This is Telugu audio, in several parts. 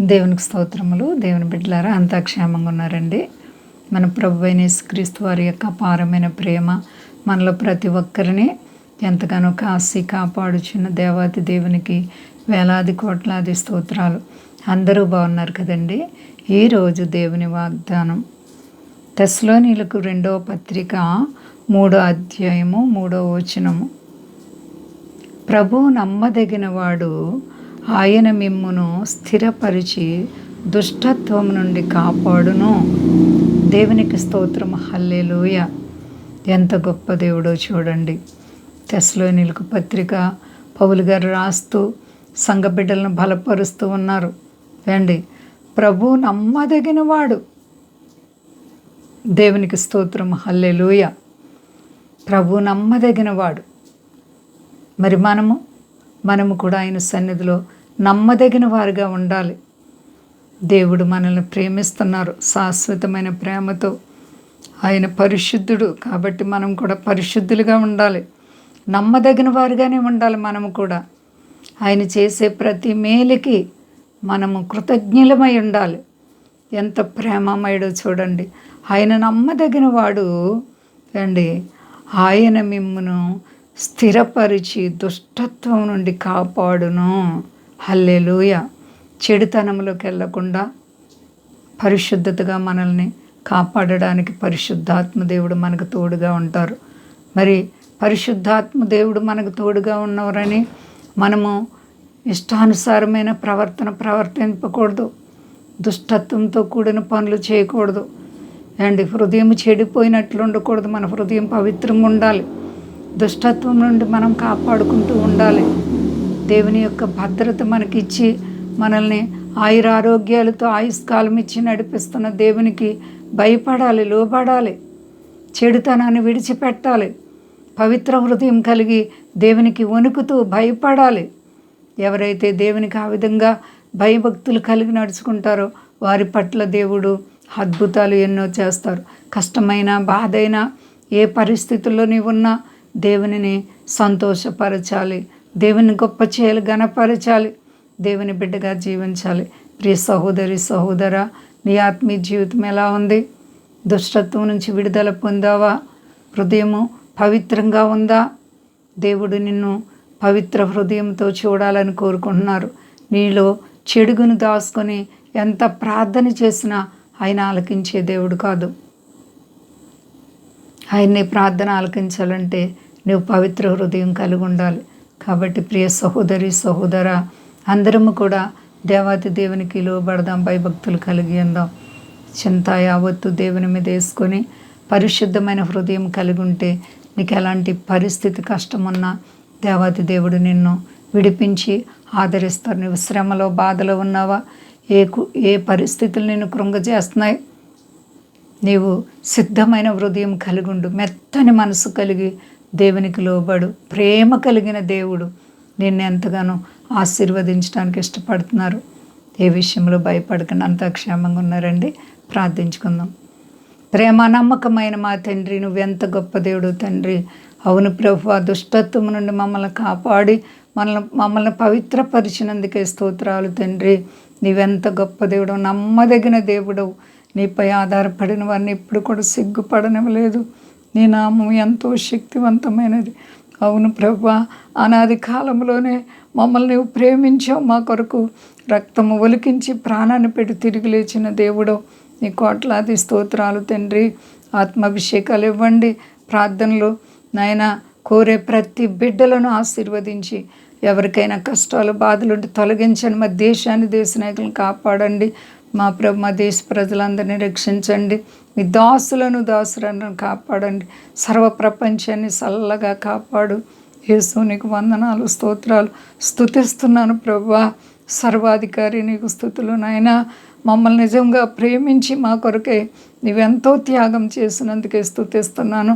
దేవునికి స్తోత్రములు. దేవుని బిడ్డలారా అంతా క్షేమంగా ఉన్నారండి. మన ప్రభు అయిన యేసుక్రీస్తు వారి యొక్క అపారమైన ప్రేమ మనలో ప్రతి ఒక్కరిని ఎంతగానో కాసి కాపాడుచున్న దేవాది దేవునికి వేలాది కోట్లాది స్తోత్రాలు. అందరూ బాగున్నారు కదండి. ఈరోజు దేవుని వాగ్దానం తెస్సలోనీయులకు 2వ పత్రిక 3వ అధ్యాయము 3వ వచనము. ప్రభువు నమ్మదగినవాడు, ఆయన మిమ్మును స్థిరపరిచి దుష్టత్వం నుండి కాపాడును. దేవునికి స్తోత్రం. హల్లెలూయా. ఎంత గొప్ప దేవుడో చూడండి. తెస్సలోనీయులకు పత్రిక పౌలు గారు రాస్తూ సంఘ బిడ్డలను బలపరుస్తూ ఉన్నారు. రండి, ప్రభువు నమ్మదగినవాడు. దేవునికి స్తోత్రం. హల్లెలూయా. ప్రభువు నమ్మదగినవాడు. మరి మనము కూడా ఆయన సన్నిధిలో నమ్మదగిన వారుగా ఉండాలి. దేవుడు మనల్ని ప్రేమిస్తున్నారు శాశ్వతమైన ప్రేమతో. ఆయన పరిశుద్ధుడు కాబట్టి మనం కూడా పరిశుద్ధులుగా ఉండాలి. నమ్మదగిన వారుగానే ఉండాలి. మనము కూడా ఆయన చేసే ప్రతి మేలుకి మనము కృతజ్ఞులమై ఉండాలి. ఎంత ప్రేమమయుడో చూడండి. ఆయన నమ్మదగిన వాడు అండి. ఆయన మిమ్మును స్థిరపరిచి దుష్టత్వం నుండి కాపాడును. హల్లెలూయా. చెడుతనంలోకి వెళ్ళకుండా పరిశుద్ధతగా మనల్ని కాపాడడానికి పరిశుద్ధాత్మ దేవుడు మనకు తోడుగా ఉంటారు. మరి పరిశుద్ధాత్మ దేవుడు మనకు తోడుగా ఉన్నవరని మనము ఇష్టానుసారమైన ప్రవర్తింపకూడదు. దుష్టత్వంతో కూడిన పనులు చేయకూడదు అండి. హృదయం చెడిపోయినట్లు ఉండకూడదు. మన హృదయం పవిత్రంగా ఉండాలి. దుష్టత్వం నుండి మనం కాపాడుకుంటూ ఉండాలి. దేవుని యొక్క భద్రత మనకిచ్చి మనల్ని ఆయురారోగ్యాలతో ఆయుష్కాలం ఇచ్చి నడిపిస్తున్న దేవునికి భయపడాలి, లోబడాలి. చెడుతనాన్ని విడిచిపెట్టాలి. పవిత్ర హృదయం కలిగి దేవునికి వణుకుతూ భయపడాలి. ఎవరైతే దేవునికి ఆ విధంగా భయభక్తులు కలిగి నడుచుకుంటారో వారి పట్ల దేవుడు అద్భుతాలు ఎన్నో చేస్తారు. కష్టమైన బాధైన ఏ పరిస్థితుల్లో నీవున్నా దేవునిని సంతోషపరచాలి. దేవుని గొప్ప చేయాలి, ఘనపరచాలి. దేవుని బిడ్డగా జీవించాలి. ప్రియ సహోదరి సహోదరా, నీ ఆత్మీయ జీవితం ఎలా ఉంది? దుష్టత్వం నుంచి విడుదల పొందావా? హృదయము పవిత్రంగా ఉందా? దేవుడు నిన్ను పవిత్ర హృదయంతో చూడాలని కోరుకుంటున్నారు. నీలో చెడుగును దాచుకొని ఎంత ప్రార్థన చేసినా ఆయన ఆలకించే దేవుడు కాదు. ఆయన్ని ప్రార్థన ఆలకించాలంటే నువ్వు పవిత్ర హృదయం కలిగి ఉండాలి. కాబట్టి ప్రియ సహోదరి సహోదరా, అందరము కూడా దేవాతి దేవునికి లోబడదాం, భయభక్తులు కలిగి ఉందాం. చింత యావత్తు దేవుని మీద వేసుకొని పరిశుద్ధమైన హృదయం కలిగి ఉంటే నీకు ఎలాంటి పరిస్థితి కష్టమున్నా దేవాతి దేవుడు నిన్ను విడిపించి ఆదరిస్తారు. నువ్వు శ్రమలో బాధలో ఉన్నావా? ఏ పరిస్థితులు నిన్ను కృంగజేస్తున్నాయి? నీవు సిద్ధమైన హృదయం కలిగి ఉండు. మెత్తని మనసు కలిగి దేవునికి లోబడు. ప్రేమ కలిగిన దేవుడు నిన్ను ఎంతగానో ఆశీర్వదించడానికి ఇష్టపడుతున్నారు. ఏ విషయంలో భయపడకుండా అంతా క్షేమంగా ఉన్నారండి. ప్రార్థించుకుందాం. ప్రేమ నమ్మకమైన మా తండ్రి, నువ్వెంత గొప్ప దేవుడు తండ్రి. అవును ప్రభువా, దుష్టత్వం నుండి మమ్మల్ని కాపాడి మమ్మల్ని పవిత్రపరిచినందుకే స్తోత్రాలు తండ్రి. నీవెంత గొప్ప దేవుడు, నమ్మదగిన దేవుడు. నీపై ఆధారపడిన వారిని ఎప్పుడు కూడా సిగ్గుపడనివ్వలేదు. నీ నామం ఎంతో శక్తివంతమైనది. అవును ప్రభువా, అనాది కాలంలోనే మమ్మల్ని నీవు ప్రేమించావు. మా కొరకు రక్తము ఒలికించి ప్రాణాన్ని పెట్టి తిరిగి లేచిన దేవుడు. నీ కోట్లాది స్తోత్రాలు తండ్రి. ఆత్మాభిషేకాలు ఇవ్వండి. ప్రార్థనలు నాయన కోరే ప్రతి బిడ్డలను ఆశీర్వదించి ఎవరికైనా కష్టాలు బాధలుంటే తొలగించండి. మా దేశాన్ని, దేశ నాయకులను కాపాడండి. మా దేశ ప్రజలందరినీ రక్షించండి. మీ దాసులను కాపాడండి. సర్వ ప్రపంచాన్ని చల్లగా కాపాడు. యేసు నీకు వందనాలు, స్తోత్రాలు. స్తుతిస్తున్నాను ప్రభువా. సర్వాధికారి నీకు స్తుతులు నాయనా. మమ్మల్ని నిజంగా ప్రేమించి మా కొరకే నీవెంతో త్యాగం చేసినందుకే స్తుతిస్తున్నాను.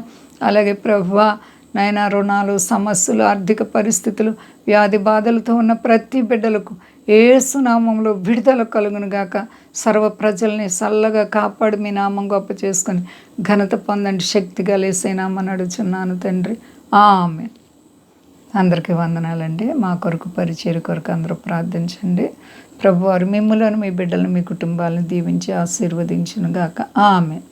అలాగే ప్రభువా నాయన, రుణాలు, సమస్యలు, ఆర్థిక పరిస్థితులు, వ్యాధి బాధలతో ఉన్న ప్రతి బిడ్డలకు యేసు నామంలో విడుదల కలుగును గాక. సర్వ ప్రజల్ని చల్లగా కాపాడి మీ నామం గొప్ప చేసుకొని ఘనత పొందండి. శక్తిగా లేసేనామని అడుగుచున్నాను తండ్రి. ఆమేన్. అందరికీ వందనాలండి. మా కొరకు పరిచర్య కొరకు అందరూ ప్రార్థించండి. ప్రభువారు మిమ్ములను మీ బిడ్డలను మీ కుటుంబాలను దీవించి ఆశీర్వదించును గాక. ఆమేన్.